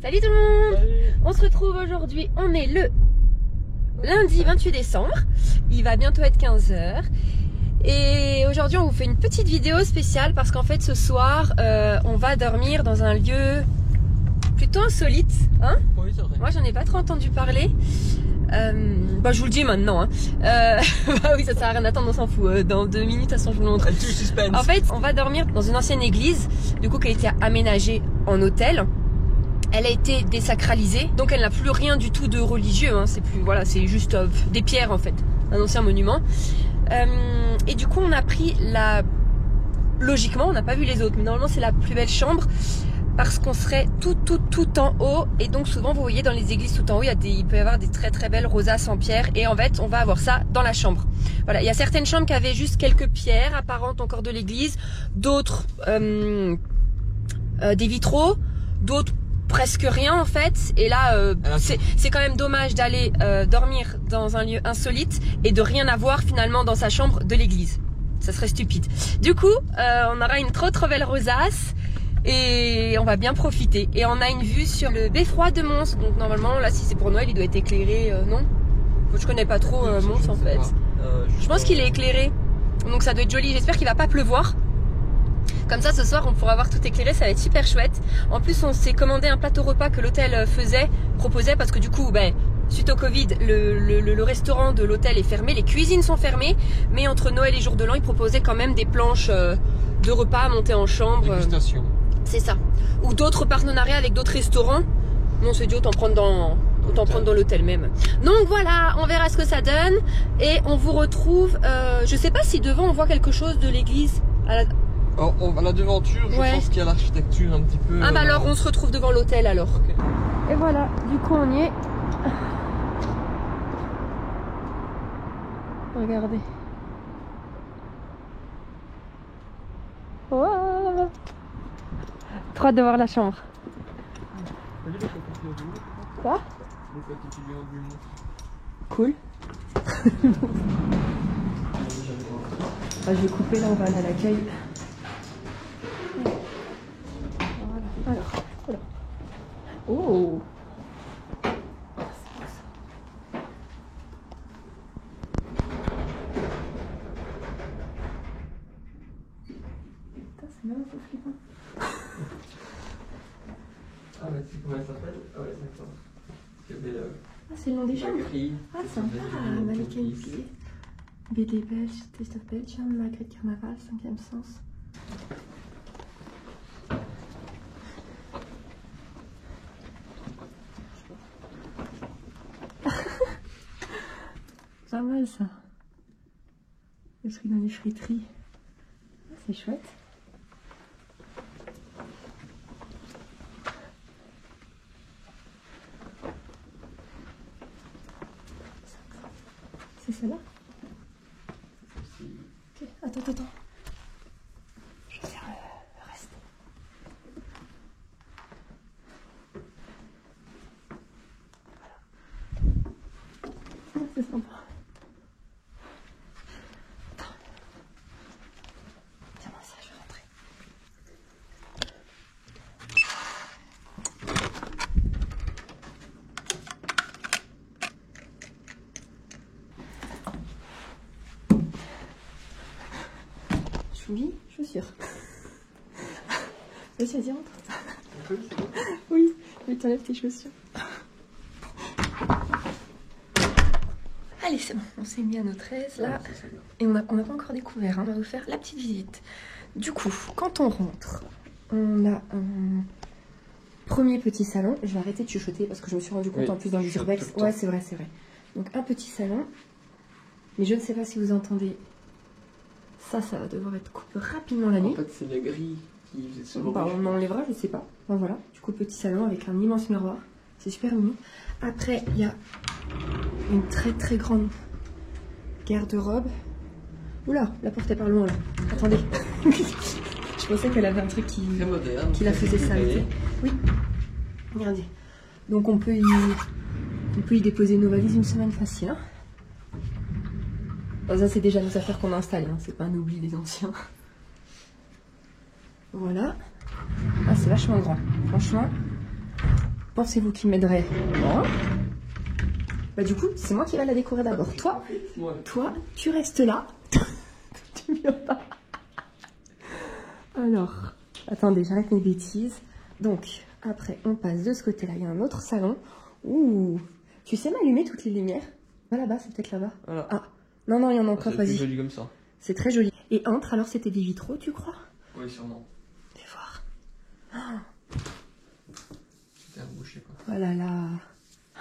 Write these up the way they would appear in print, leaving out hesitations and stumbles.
Salut tout le monde. Salut. On se retrouve aujourd'hui, on est le lundi 28 décembre. Il va bientôt être 15 h. Et aujourd'hui on vous fait une petite vidéo spéciale parce qu'en fait ce soir on va dormir dans un lieu plutôt insolite, hein? Oui, c'est vrai. Moi j'en ai pas trop entendu parler. Bah je vous le dis maintenant, hein. Bah oui, ça sert à rien d'attendre, on s'en fout. Dans 2 minutes, à son je vous le montre. Elle tue le suspense. En fait, on va dormir dans une ancienne église, du coup qui a été aménagée en hôtel. Elle a été désacralisée, donc elle n'a plus rien du tout de religieux, hein. C'est plus, voilà, c'est juste des pierres en fait, un ancien monument. Et du coup, on a pris logiquement, on n'a pas vu les autres, mais normalement c'est la plus belle chambre parce qu'on serait tout en haut. Et donc souvent, vous voyez dans les églises tout en haut, il peut y avoir des très belles rosaces en pierre. Et en fait, on va avoir ça dans la chambre. Voilà, il y a certaines chambres qui avaient juste quelques pierres apparentes encore de l'église, d'autres des vitraux, d'autres presque rien en fait. Et là c'est quand même dommage d'aller dormir dans un lieu insolite et de rien avoir finalement dans sa chambre de l'église. Ça serait stupide. Du coup on aura une trop belle rosace et on va bien profiter. Et on a une vue sur le beffroi de Mons. Donc normalement là, si c'est pour Noël, il doit être éclairé. Non, je connais pas trop Mons en fait. Je pense qu'il est éclairé, donc ça doit être joli. J'espère qu'il va pas pleuvoir. Comme ça, ce soir, on pourra voir tout éclairé, ça va être super chouette. En plus, on s'est commandé un plateau repas que l'hôtel proposait, parce que du coup, suite au Covid, le restaurant de l'hôtel est fermé, les cuisines sont fermées, mais entre Noël et jour de l'an, ils proposaient quand même des planches de repas montées en chambre. Dégustation. C'est ça. Ou d'autres partenariats avec d'autres restaurants. Non, c'est dit, autant prendre dans l'hôtel même. Donc voilà, on verra ce que ça donne. Et on vous retrouve, je sais pas si devant on voit quelque chose de l'église. Alors, à la devanture, je pense qu'il y a l'architecture un petit peu... Ah bah alors on se retrouve devant l'hôtel alors. Okay. Et voilà, du coup on y est. Regardez. Oh, trop hâte de voir la chambre. Quoi? Cool. Je vais couper là, on va aller à l'accueil. Voilà. Alors. Oh. C'est même un peu flippant. Ah mais c'est comment elle s'appelle? Ah ouais, d'accord. Ah, c'est le nom des chambres. Ah, sympa. Mannequin pied. BD Belge, Taste of Belgium, Marguerite Carnaval, 5e sens. Pas mal ça. Le truc dans les friteries. Ah, c'est chouette. C'est celle-là? Ok, attends. Je vais faire le reste. Voilà. Ah, c'est sympa. Attends. Tiens-moi ça, je vais rentrer. Oui, chaussures. Vas-y, rentre. Oui, mais t'enlèves tes chaussures. Allez, c'est bon, on s'est mis à notre aise là. Et on n'a pas encore découvert, hein. On va vous faire la petite visite. Du coup, quand on rentre, on a un premier petit salon. Je vais arrêter de chuchoter parce que je me suis rendu compte en plus dans les urbex. Ouais, c'est vrai. Donc un petit salon. Mais je ne sais pas si vous entendez. Ça va devoir être coupé rapidement la nuit. En fait, c'est les grilles qui faisaient ce on enlèvera, je sais pas. Bon, voilà, du coup, petit salon avec un immense miroir. C'est super mignon. Après, il y a une très grande garde-robe. Oula, la porte est par loin là. Attendez. Je pensais qu'elle avait un truc qui la faisait s'arrêter. Oui. Regardez. Donc on peut y déposer nos valises une semaine facile. Hein. Bon, ça c'est déjà nos affaires qu'on a installées, hein. C'est pas un oubli des anciens. Voilà. Ah, c'est vachement grand. Franchement, pensez-vous qui m'aiderait? Moi. Bah du coup, c'est moi qui va la décorer d'abord. Toi, tu restes là. Tu viens pas. Alors, attendez, j'arrête mes bêtises. Donc, après, on passe de ce côté-là. Il y a un autre salon. Ouh. Tu sais m'allumer toutes les lumières? Va là-bas, c'est peut-être là-bas. Voilà. Ah, non, il y en a encore, vas-y. C'est joli comme ça. C'est très joli. Et entre, alors c'était des vitraux, tu crois? Oui, sûrement. Fais voir. Oh. C'était rebouché, quoi. Oh là là. Oh.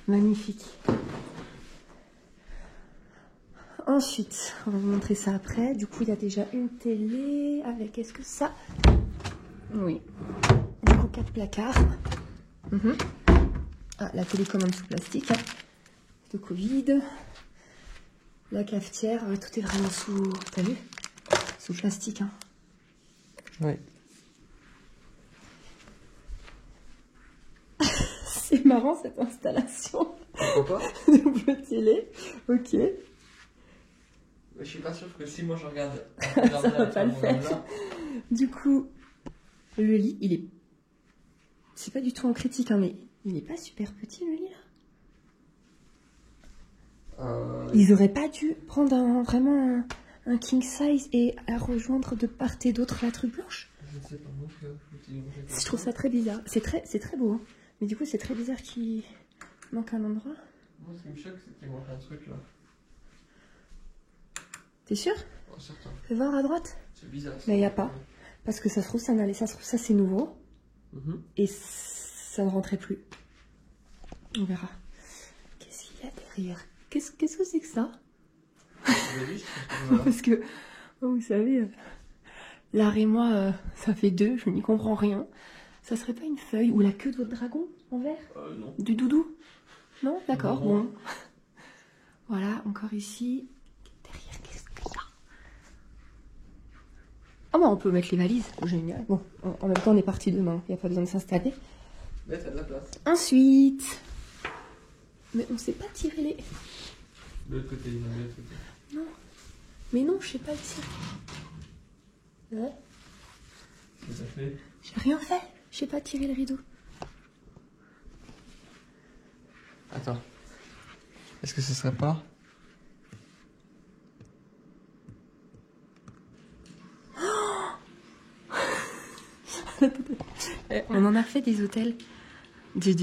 Magnifique. Ensuite, on va vous montrer ça après. Du coup, il y a déjà une télé avec, est-ce que ça... Oui. Du coup, 4 placards. Ah, la télécommande sous plastique. Hein. De Covid. La cafetière. Tout est vraiment sous... T'as vu? Sous plastique. Hein. Oui. C'est marrant cette installation. Pourquoi pas? Double télé. Ok. Mais je suis pas sûr que si moi je regarde... Ça va pas le faire. Là. Du coup, le lit, il est... C'est pas du tout en critique, hein, mais il est pas super petit le lit là. Ils auraient pas dû prendre vraiment un king size et à rejoindre de part et d'autre la truc blanche. Je ne sais pas, moi je trouve ça très bizarre. C'est très beau, hein. Mais du coup c'est très bizarre qu'il manque un endroit. Moi ce qui me choque c'est qu'il manque un truc là. T'es sûr? Oh, certain. Fais voir à droite. C'est bizarre. Mais il n'y a pas. Parce que ça se trouve ça n'allait, ça se trouve ça c'est nouveau. Et ça ne rentrait plus. On verra. Qu'est-ce qu'il y a derrière? Qu'est-ce que c'est que ça? Parce que, vous savez, l'art et moi, ça fait 2, je n'y comprends rien. Ça serait pas une feuille ou la queue de votre dragon en verre? Non. Du doudou? Non? D'accord, non. bon. Voilà, encore ici. Derrière, qu'est-ce qu'il y a? Ah bah on peut mettre les valises, génial. Bon, en même temps on est parti demain, il n'y a pas besoin de s'installer. Mais t'as de la place. Ensuite, mais on sait pas tirer les... De l'autre côté, de l'autre côté. Non, mais non, je sais pas le tirer. Ouais. Qu'est-ce que ça fait? J'ai rien fait, je sais pas tirer le rideau. Attends. Est-ce que ce serait pas... On en a fait des hôtels du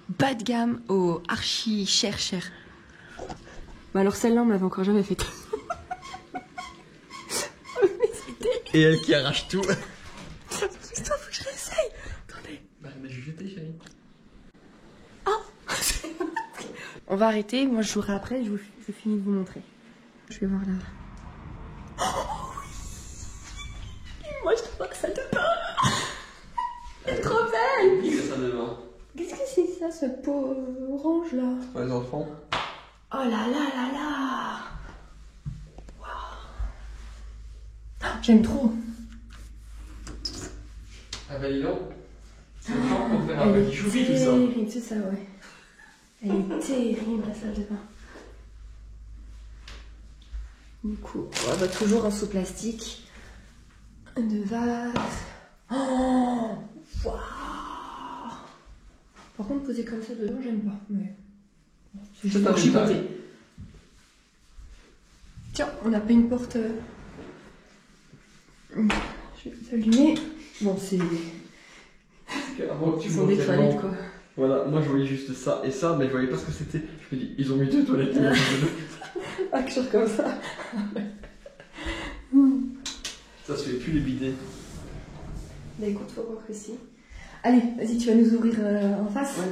bas de gamme au archi cher. Mais alors celle-là on m'avait encore jamais faite. Et elle qui arrache tout. Putain, faut que je réessaye. Attendez. Bah mais je vais jeter chérie. Ah. On va arrêter, moi je jouerai après, je finis de vous montrer. Je vais voir là. Oh oui. Moi je trouve que ça te parle. Elle est trop belle. Qui que ça devant? Qu'est-ce que c'est ça, ce pot orange là? Pour les enfants. Oh là là là là. Wow. J'aime trop. Ah bah dis donc. C'est le temps pour faire un Elle petit est choupi tout ça. terrible, c'est ça, ouais. Elle est terrible la salle de bain. Du coup, on va toujours en sous plastique. De vase. Oh, waouh. Par contre, poser comme ça dedans, j'aime pas. Mais... c'est juste pour chipoter. Tiens, on n'a pas une porte. Je vais t'allumer. Bon, c'est. Ils sont des toilettes, quoi. Voilà, moi je voyais juste ça et ça, mais je voyais pas ce que c'était. Je me dis, ils ont mis 2 toilettes. Ah, quelque chose comme ça. Ça se fait plus les bidets. Bah écoute, faut voir que si. Allez, vas-y, tu vas nous ouvrir en face. Ouais.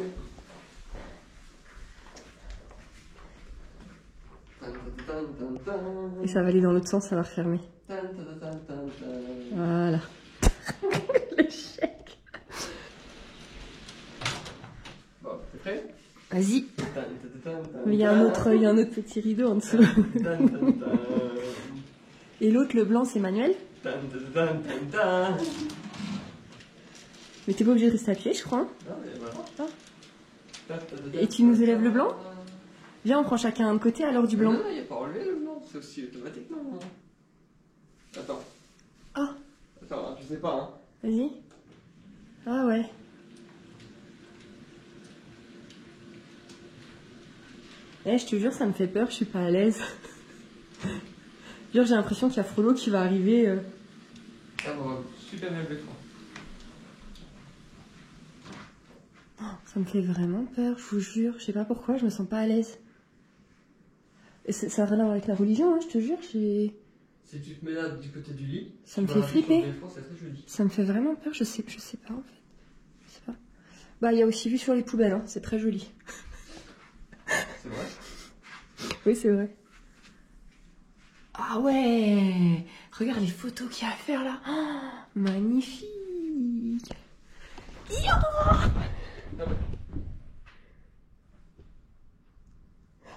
Et ça va aller dans l'autre sens, ça va refermer. Voilà. L'échec. Bon, t'es prêt? Vas-y. Mais il y a un autre petit rideau en dessous. Et l'autre, le blanc, c'est manuel. Mais t'es pas obligé de rester appuyé, je crois. Hein. Non, mais voilà. Et tu nous élèves le blanc? Viens, on prend chacun un côté alors du blanc. Non, il n'y a pas enlevé le blanc, c'est aussi automatiquement. Attends. Ah. Attends, je sais pas. Hein. Vas-y. Ah ouais. Eh, je te jure, ça me fait peur, je suis pas à l'aise. Genre, j'ai l'impression qu'il y a Frollo qui va arriver. Ah bon, super bien l'écran. Ça me fait vraiment peur, je vous jure. Je sais pas pourquoi, je me sens pas à l'aise. Et ça n'a rien à voir avec la religion, hein, je te jure. Si tu te mets là du côté du lit, ça me fait flipper. C'est très joli. Ça me fait vraiment peur, je sais pas en fait. Je sais pas. Bah, il y a aussi vue sur les poubelles, hein, c'est très joli. C'est vrai? Oui, c'est vrai. Ah ouais! Regarde les photos qu'il y a à faire là. Oh, magnifique!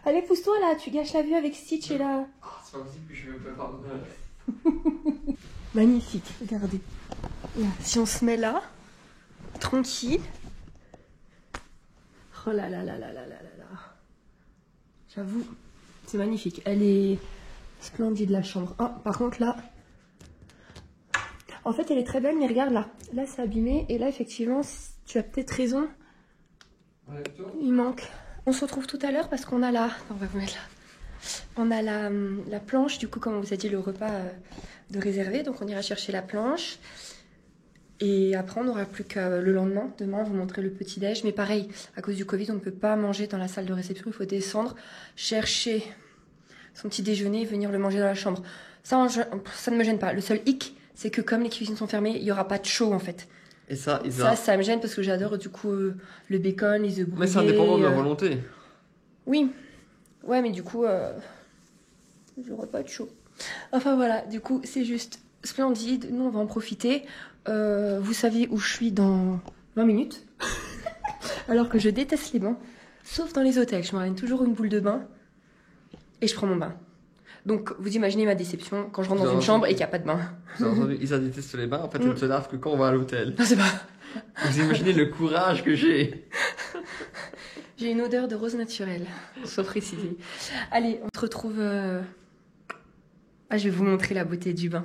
Allez, pousse-toi là, tu gâches la vue avec Stitch et là. Oh, c'est pas possible que je me prépare. Magnifique, regardez. Là, si on se met là, tranquille. Oh là là là là là là là là. J'avoue, c'est magnifique. Elle est splendide la chambre. Oh, par contre là, en fait elle est très belle, mais regarde là. Là c'est abîmé et là effectivement, tu as peut-être raison. Il manque. On se retrouve tout à l'heure parce qu'on a la... On va vous mettre là. On a la planche, du coup, comme on vous a dit, le repas de réservé. Donc, on ira chercher la planche. Et après, on n'aura plus qu'à le lendemain. Demain, vous montrer le petit-déj. Mais pareil, à cause du Covid, on ne peut pas manger dans la salle de réception. Il faut descendre, chercher son petit déjeuner et venir le manger dans la chambre. Ça ne me gêne pas. Le seul hic, c'est que comme les cuisines sont fermées, il n'y aura pas de chaud, en fait. Et ça, ça me gêne parce que j'adore du coup le bacon, les œufs brouillés. Mais c'est indépendant de la volonté. Oui. Ouais, mais du coup, j'aurai pas de chaud. Enfin voilà, du coup, c'est juste splendide. Nous, on va en profiter. Vous savez où je suis dans 20 minutes. Alors que je déteste les bains. Sauf dans les hôtels. Je me ramène toujours une boule de bain. Et je prends mon bain. Donc, vous imaginez ma déception quand je rentre dans une chambre et qu'il n'y a pas de bain. Vous avez entendu, Isa déteste les bains, en fait, elle ne se lave que quand on va à l'hôtel. Non, c'est pas... Vous imaginez le courage que j'ai. J'ai une odeur de rose naturelle, faut préciser. Allez, on se retrouve... Ah, je vais vous montrer la beauté du bain.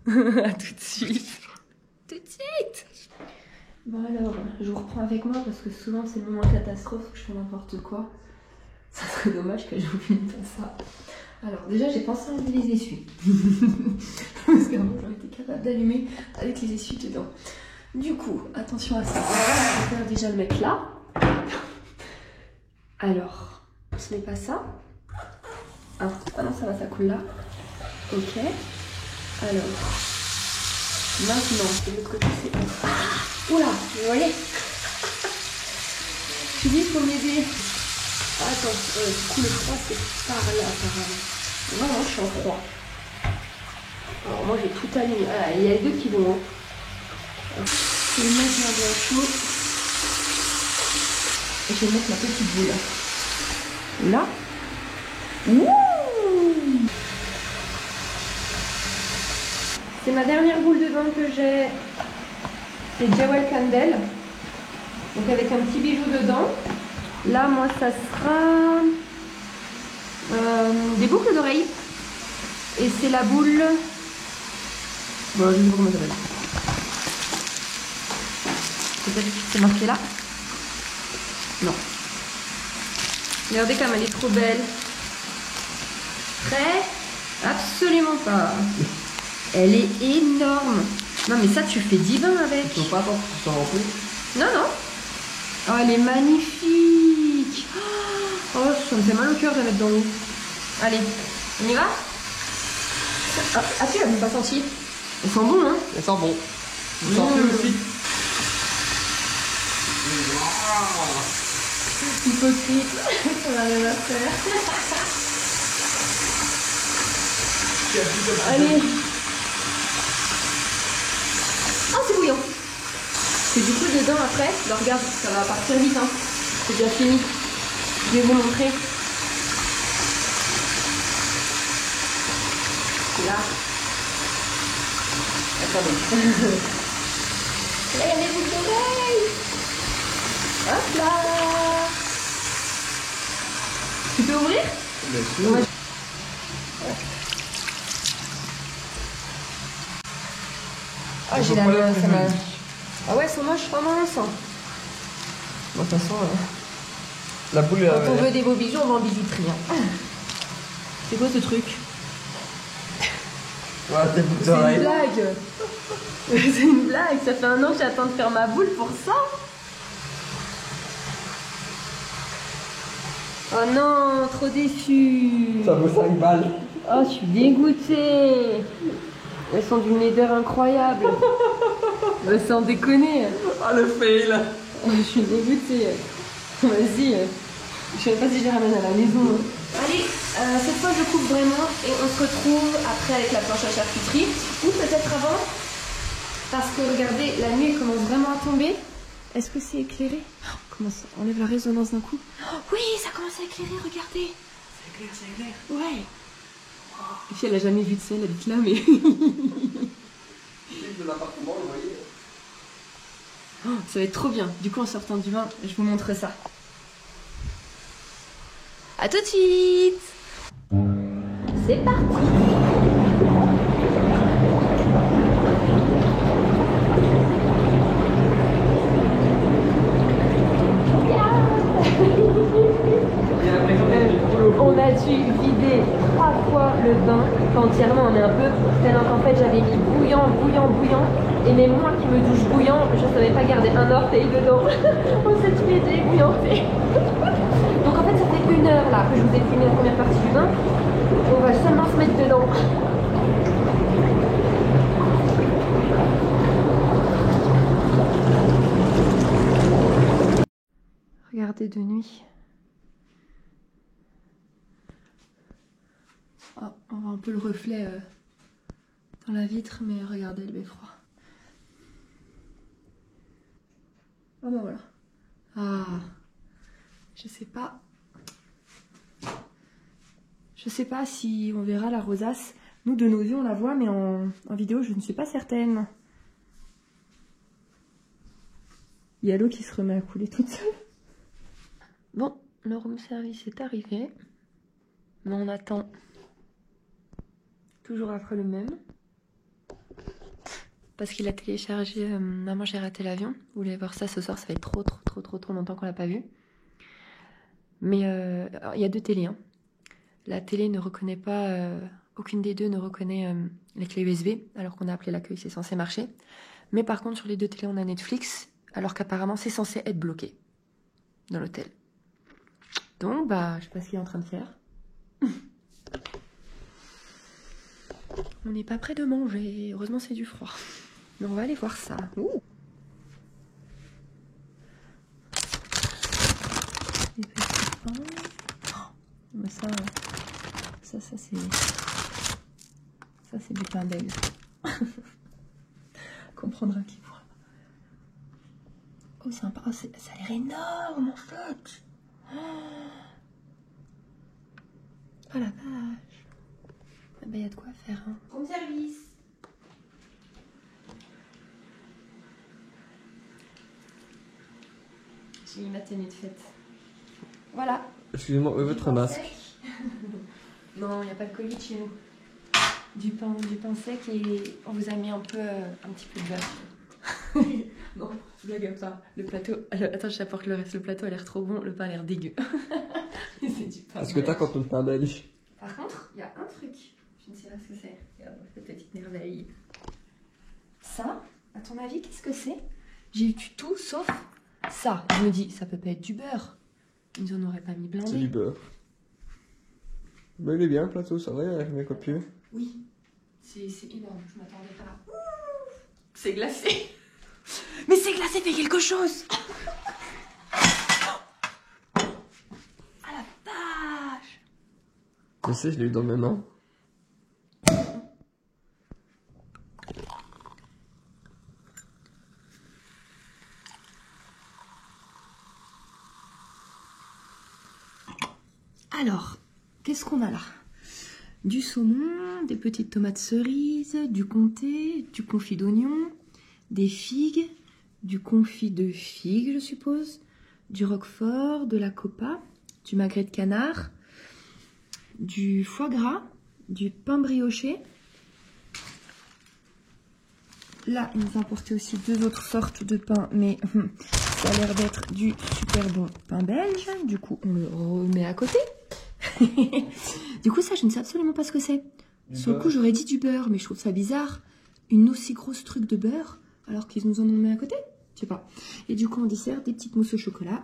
À tout de suite. Tout de suite. Bon alors, je vous reprends avec moi parce que souvent c'est le moment catastrophe où je fais n'importe quoi. Ça serait dommage que je vous filme pas ça. Alors déjà j'ai pensé à enlever les essuies. Parce qu'avant j'aurais été capable d'allumer avec les essuies dedans. Du coup, attention à ça. On va déjà le mettre là. Alors, ce n'est pas ça. Ah non, ça va, ça coule là. Ok. Alors, maintenant, de l'autre côté, c'est... Ah, oula, vous voyez? Je dis, il faut m'aider. Attends, du coup, le froid, c'est par là, apparemment. Non, je suis en froid. Alors, moi, j'ai tout allumé. Ah, il y a les deux qui vont. Je vais mettre ma bien chaud. Et je vais mettre ma petite boule. Là. Ouh! C'est ma dernière boule de bain que j'ai. C'est Jewel Candle. Donc avec un petit bijou dedans. Là, moi, ça sera des boucles d'oreilles. Et c'est la boule... Bon, je vais vous remettre. C'est marqué là? Non. Regardez comme elle est trop belle. Prêt? Absolument pas. Elle est énorme. Non mais ça tu fais 10 bains avec. Il faut pas attendre que tu t'en remplis. Non, non. Oh, elle est magnifique. Oh, ça me fait mal au cœur de la mettre dans l'eau. Allez, on y va? Ah, tu l'as même pas senti? Elles sont bonnes, hein? Elles sentent bon. Vous sentez aussi? Hypocrite. On a rien à faire. Allez. Oh, c'est bouillant. Et du coup, dedans, après, bah, regarde, ça va partir vite, hein. C'est déjà fini. Je vais vous montrer. Là. Attendez. Là, il y a des boucles d'oreilles. Hop là. Tu peux ouvrir? Bien sûr. Ouais. Ah, j'ai la main, ça m'a... Ah ouais, elles sont moches, pas minces. Bon, de toute façon, La boule. Quand on veut des beaux bijoux, on va en bijouterie. Hein. C'est quoi ce truc? Ouais, tes boucles C'est une blague. C'est une blague. Ça fait 1 an que j'attends de faire ma boule pour ça. Oh non, trop déçue. Ça vaut 5 balles. Oh, je suis dégoûtée. Elles sont d'une laideur incroyable. Sans déconner. Ah, le fail. Je suis dégoûtée. Vas-y. Je sais pas si je les ramène à la maison. Allez, cette fois je coupe vraiment et on se retrouve après avec la planche à charcuterie. Ou peut-être avant. Parce que regardez, la nuit commence vraiment à tomber. Est-ce que c'est éclairé? Comment ça enlève la résonance d'un coup? Oui, ça commence à éclairer, regardez. C'est clair, c'est clair. Ouais. Et puis elle a jamais vu de ça, elle habite là, mais... De l'appartement, vous voyez. Oh, ça va être trop bien. Du coup, en sortant du bain, je vous montre ça. À tout de suite. C'est parti. On a dû vider 3 fois le bain, entièrement on est un peu, tellement qu'en fait j'avais mis bouillant, et même moi qui me douche bouillant, je savais pas garder un orteil dedans. On s'est tué débouillanté. Donc en fait ça fait 1 heure là que je vous ai filmé la première partie du bain. On va seulement se mettre dedans. Regardez de nuit. Oh, on voit un peu le reflet dans la vitre, mais regardez le beffroi. Oh ben voilà. Ah, je sais pas. Je sais pas si on verra la rosace. Nous, de nos yeux, on la voit, mais en vidéo, je ne suis pas certaine. Il y a l'eau qui se remet à couler toute seule. Bon, le room service est arrivé. Mais on attend. Toujours après le même. Parce qu'il a téléchargé Maman j'ai raté l'avion. Vous voulez voir ça ce soir, ça fait trop longtemps qu'on l'a pas vu. Mais il y a 2 télés. Hein. La télé ne reconnaît pas, aucune des 2 ne reconnaît les clés USB, alors qu'on a appelé l'accueil, c'est censé marcher. Mais par contre, sur les 2 télés, on a Netflix, alors qu'apparemment, c'est censé être bloqué dans l'hôtel. Donc, bah, je sais pas ce qu'il est en train de faire. On n'est pas près de manger. Heureusement, c'est du froid. Mais on va aller voir ça. Ouh. Les petits pains. Oh, mais ça c'est du pain belge. Comprendra qui pourra. Oh, sympa. Oh, ça a l'air énorme en fait. Oh la vache. Ah bah, y a de quoi faire. Hein. Bon service. J'ai mis ma tenue de fête. Voilà. Excusez-moi, où est votre masque? Non, il n'y a pas de Covid chez nous. Du pain sec et on vous a mis un petit peu de beurre. Non, blague à part. Le plateau. Attends, je t'apporte le reste. Le plateau a l'air trop bon, le pain a l'air dégueu. C'est du pain. Est-ce que t'as quand on pain belge? Par contre, il y a un truc. Je ne sais pas ce que c'est. Regarde cette petite merveille. Ça, à ton avis, qu'est-ce que c'est? J'ai eu tout sauf ça. Je me dis, ça peut pas être du beurre. Ils en auraient pas mis blindé. C'est du beurre. Mais il est bien le plateau, ça va, il y a mes copieux. Oui, c'est énorme, je m'attendais pas. C'est glacé. Mais c'est glacé, fait quelque chose. Ah la vache. Je sais, je l'ai eu dans mes mains. Alors, qu'est-ce qu'on a là? Du saumon, des petites tomates cerises, du comté, du confit d'oignon, des figues, du confit de figues, je suppose, du roquefort, de la copa, du magret de canard, du foie gras, du pain brioché, là, il nous a apporté aussi 2 autres sortes de pain, mais ça a l'air d'être du super bon pain belge. Du coup, on le remet à côté. Du coup, ça, je ne sais absolument pas ce que c'est. Sur le coup, j'aurais dit du beurre, mais je trouve ça bizarre. Une aussi grosse truc de beurre, alors qu'ils nous en ont mis à côté. Je sais pas. Et du coup, en dessert, des petites mousses au chocolat.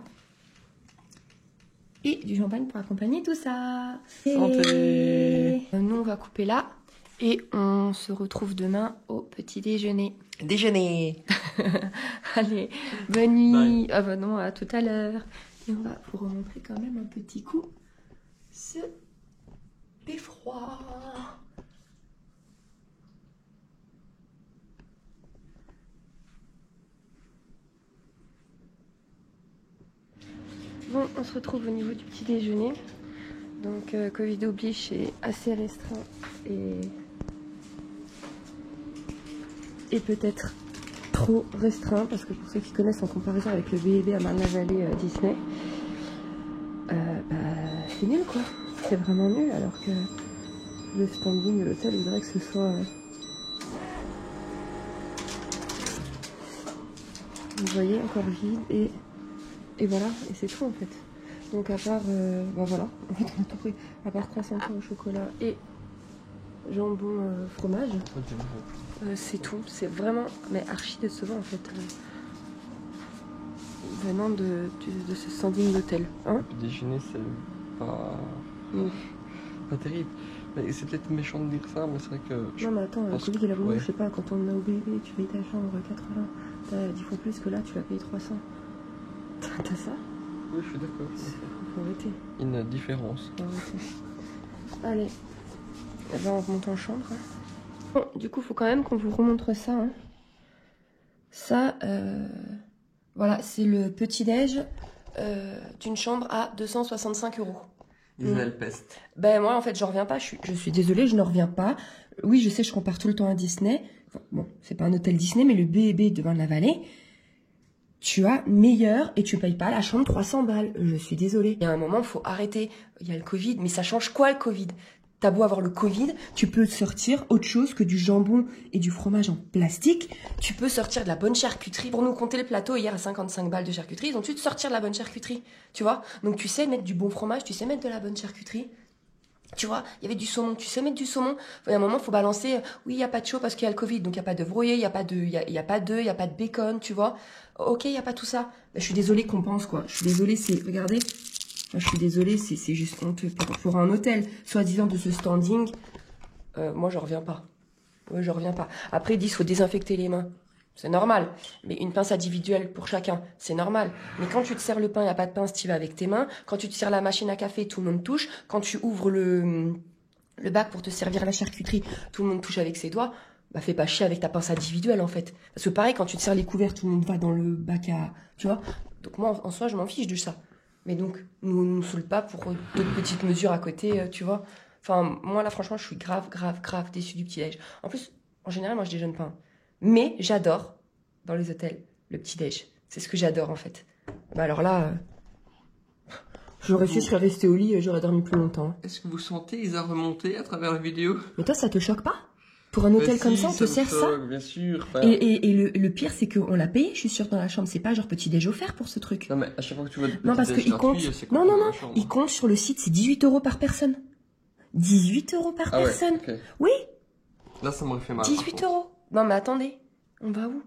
Et du champagne pour accompagner tout ça. Santé. Nous, on va couper là. Et on se retrouve demain au petit déjeuner. Déjeuner. Allez, bonne nuit. Ah bah non, à tout à l'heure. Et on va vous remontrer quand même un petit coup ce beffroi. Bon, on se retrouve au niveau du petit déjeuner. Donc, Covid oblige, c'est assez restreint et peut-être trop restreint, parce que pour ceux qui connaissent en comparaison avec le B&B à Marne-la-Vallée Disney, c'est nul quoi. C'est vraiment nul, alors que le standing de l'hôtel, il voudrait que ce soit... Vous voyez, encore vide et voilà, et c'est tout en fait. Donc à part, voilà, en fait on a tout pris, à part croissant au chocolat et jambon fromage, c'est tout. C'est vraiment, mais archi décevant en fait, venant de ce standing d'hôtel. Hein, Le déjeuner, c'est pas terrible. Mais c'est peut-être méchant de dire ça, mais c'est vrai que... Non mais attends, le Covid il a voulu, je sais pas, quand on est au bébé, tu payes ta chambre 80, t'as 10 fois plus que là, tu vas payer 300. T'as ça? Oui, je suis d'accord. Faut arrêter. Une différence. Faut arrêter. Allez, eh ben, on remonte en chambre. Hein. Bon, du coup, faut quand même qu'on vous remontre ça. Hein. Ça, voilà, c'est le petit-déj d'une chambre à 265 €. Israël Pest. Ben moi, en fait, j'en reviens pas. Je suis désolée, je n'en reviens pas. Oui, je sais, je compare tout le temps à Disney. Enfin, bon, c'est pas un hôtel Disney, mais le B&B de Marne-la-Vallée, tu as meilleur et tu payes pas la chambre 300 balles. Je suis désolée. Il y a un moment, il faut arrêter. Il y a le Covid, mais ça change quoi le Covid? T'as beau avoir le Covid, tu peux sortir autre chose que du jambon et du fromage en plastique. Tu peux sortir de la bonne charcuterie. Pour nous compter le plateau hier à 55 balles de charcuterie, ils ont dû te sortir de la bonne charcuterie. Tu vois? Donc tu sais mettre du bon fromage, tu sais mettre de la bonne charcuterie. Tu vois, il y avait du saumon, tu sais mettre du saumon. Il y a un moment, il faut balancer, oui, il n'y a pas de chaud parce qu'il y a le Covid, donc il n'y a pas de broyer, il n'y a pas d'œufs, il n'y a pas de bacon, tu vois. Ok, il n'y a pas tout ça. Ben, je suis désolée qu'on pense, quoi. Je suis désolée, c'est... Regardez. Enfin, je suis désolée, c'est juste honteux. Pour un hôtel, soi-disant de ce standing, moi, je reviens pas. Ouais, je reviens pas. Après, ils disent qu'il faut désinfecter les mains. C'est normal. Mais une pince individuelle pour chacun, c'est normal. Mais quand tu te sers le pain, il n'y a pas de pince, tu y vas avec tes mains. Quand tu te sers la machine à café, tout le monde touche. Quand tu ouvres le bac pour te servir la charcuterie, tout le monde touche avec ses doigts. Bah, fais pas chier avec ta pince individuelle, en fait. Parce que pareil, quand tu te sers les couverts, tout le monde va dans le bac à... Tu vois? Donc moi, en soi, je m'en fiche de ça. Mais donc, nous saoule pas pour d'autres petites mesures à côté, tu vois. Enfin, moi, là, franchement, je suis grave déçue du petit-déj. En plus, en général, moi, je déjeune pas. Mais j'adore, dans les hôtels, le petit-déj. C'est ce que j'adore, en fait. Bah alors là, j'aurais su, je serais restée au lit, j'aurais dormi plus longtemps. Est-ce que vous sentez Isa remonter à travers la vidéo? Mais toi, ça te choque pas? Pour un hôtel comme ça, on te sert ça? Bien sûr. Enfin... Et le pire, c'est qu'on l'a payé, je suis sûre, dans la chambre. C'est pas genre petit-déj offert pour ce truc. Non, mais à chaque fois que tu vois non, parce qu'il compte... Non, il compte sur le site, c'est 18 € par personne. 18 € par personne. Ouais, okay. Oui. Là, ça m'aurait fait mal. 18 €. Non, mais attendez. On va où?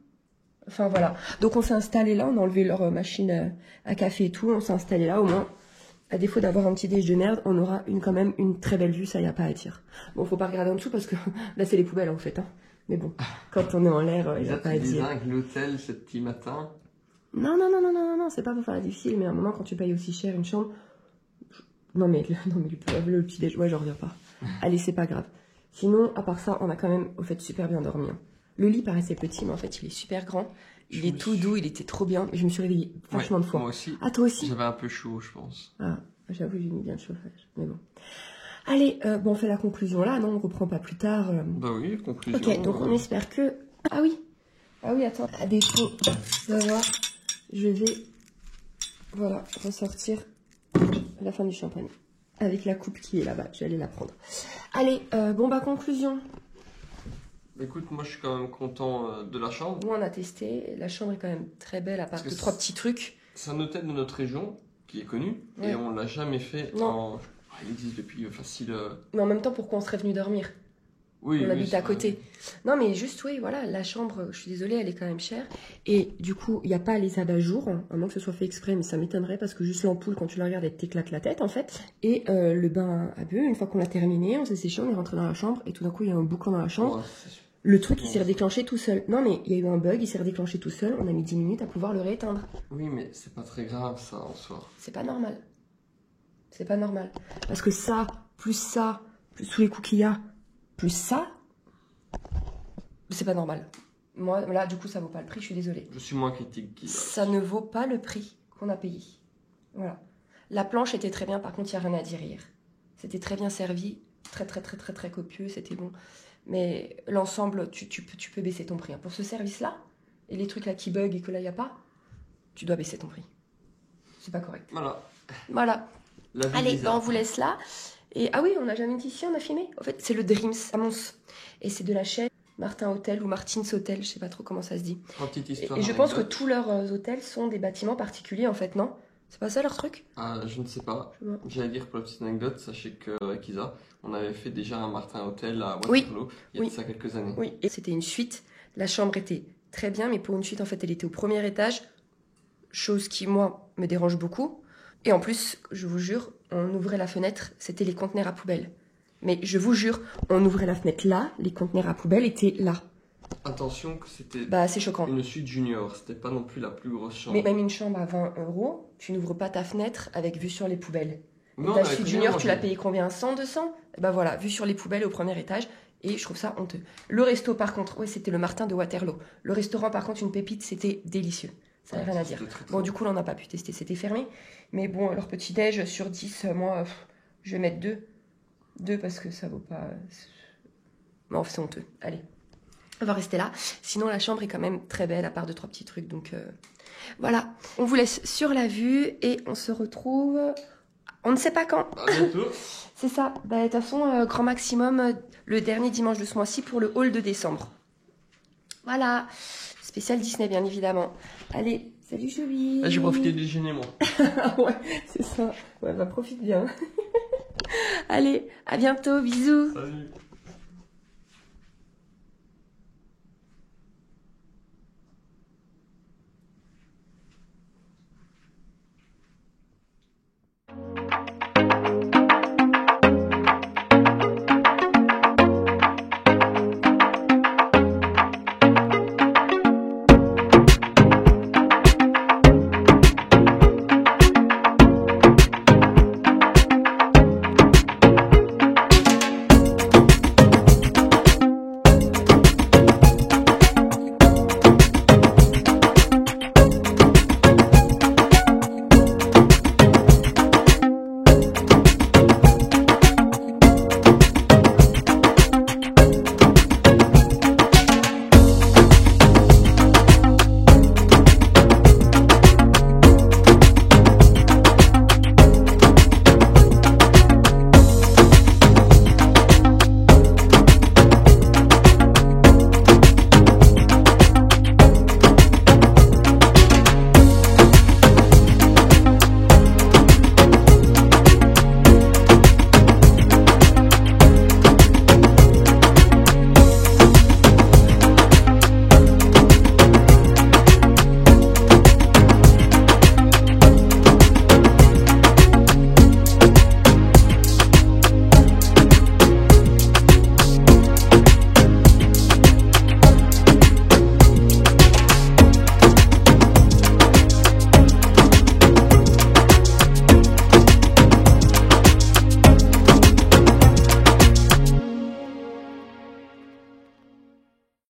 Enfin, voilà. Donc, on s'est installé là. On a enlevé leur machine à café et tout. On s'est installé là, au moins. À défaut d'avoir un petit déj de merde, on aura quand même une très belle vue. Ça, y a pas à dire. Bon, faut pas regarder en dessous parce que là, c'est les poubelles, en fait. Hein. Mais bon, quand on est en l'air, il n'y a pas à dire. Tu l'hôtel ce petit matin? Non. C'est pas pour faire la difficile. Mais à un moment, quand tu payes aussi cher une chambre... Non, mais le petit déj... Ouais, j'en reviens pas. Allez, c'est pas grave. Sinon, à part ça, on a quand même, au fait, super bien dormi. Hein. Le lit paraissait petit, mais en fait, il est super grand. Il est tout doux, il était trop bien. Mais je me suis réveillée vachement de fois. Moi aussi. Ah, toi aussi? J'avais un peu chaud, je pense. Ah, j'avoue, j'ai mis bien le chauffage. Mais bon. Allez, bon, on fait la conclusion là, non? On reprend pas plus tard. Bah oui, conclusion. Ok, donc on espère que... Ah oui, attends. À défaut d'avoir, je vais, voilà, ressortir la fin du champagne. Avec la coupe qui est là-bas, je vais aller la prendre. Allez, bon bah conclusion. Écoute, moi je suis quand même content de la chambre. Nous on a testé, la chambre est quand même très belle à part de 3 petits trucs. C'est un hôtel de notre région qui est connu et on l'a jamais fait en... Il existe depuis facile... Mais en même temps, pourquoi on serait venu dormir? Oui, on habite à côté. Non mais juste, oui, voilà, la chambre, je suis désolée, elle est quand même chère. Et du coup, il n'y a pas les abat-jours, à moins que ce soit fait exprès, mais ça m'étonnerait parce que juste l'ampoule, quand tu la regardes, elle t'éclate la tête en fait. Et le bain à bœuf, une fois qu'on l'a terminé, on s'est séché, on est rentré dans la chambre et tout d'un coup, il y a un boucan dans la chambre. Le truc, il s'est redéclenché tout seul. Non mais il y a eu un bug, il s'est redéclenché tout seul, on a mis 10 minutes à pouvoir le rééteindre. Oui, mais c'est pas très grave ça en soi. C'est pas normal. C'est pas normal. Parce que ça, plus tous les coups qu'il y a, plus ça, c'est pas normal. Moi, là, du coup, ça vaut pas le prix, je suis désolée. Je suis moins critique. Ça ne vaut pas le prix qu'on a payé. Voilà. La planche était très bien, par contre, il n'y a rien à dire hier. C'était très bien servi, très copieux, c'était bon. Mais l'ensemble, tu peux baisser ton prix. Pour ce service-là, et les trucs là qui bug et que là, il n'y a pas, tu dois baisser ton prix. C'est pas correct. Voilà. Allez, on vous laisse là. Et ah oui, on n'a jamais dit ici, on a filmé. En fait, c'est le Dreams à Mons. Et c'est de la chaîne Martin Hotel ou Martins Hotel, je sais pas trop comment ça se dit. Et je pense que tous leurs hôtels sont des bâtiments particuliers en fait, non? C'est pas ça leur truc? Je ne sais pas. J'allais dire pour la petite anecdote, sachez qu'avec Isa, on avait fait déjà un Martin Hotel à Waterloo il y a de ça quelques années. Oui, et c'était une suite. La chambre était très bien, mais pour une suite, en fait, elle était au premier étage. Chose qui, moi, me dérange beaucoup. Et en plus, je vous jure, on ouvrait la fenêtre, c'était les conteneurs à poubelle. Mais je vous jure, on ouvrait la fenêtre là, les conteneurs à poubelle étaient là. Attention que c'était c'est choquant. Une suite junior, c'était pas non plus la plus grosse chambre. Mais même une chambre à 20 €, tu n'ouvres pas ta fenêtre avec vue sur les poubelles. Non, ta suite junior, tu l'as payé combien? 100, 200? Et ben voilà, vue sur les poubelles au premier étage. Et je trouve ça honteux. Le resto, par contre, c'était le Martin de Waterloo. Le restaurant, par contre, une pépite, c'était délicieux. Ça n'a rien à dire. Bon, du coup, là, on n'a pas pu tester, c'était fermé. Mais bon, leur petit-déj sur 10, moi, je vais mettre 2. 2 parce que ça vaut pas... Non, c'est honteux. Allez, on va rester là. Sinon, la chambre est quand même très belle, à part 2-3 petits trucs. Donc, voilà. On vous laisse sur la vue et on se retrouve... On ne sait pas quand. À bientôt. C'est ça. De toute façon, grand maximum, le dernier dimanche de ce mois-ci pour le haul de décembre. Voilà. Spécial Disney, bien évidemment. Allez, salut Julie. J'ai profité de déjeuner, moi. Ouais, c'est ça. Ouais, bah profite bien. Allez, à bientôt. Bisous. Salut.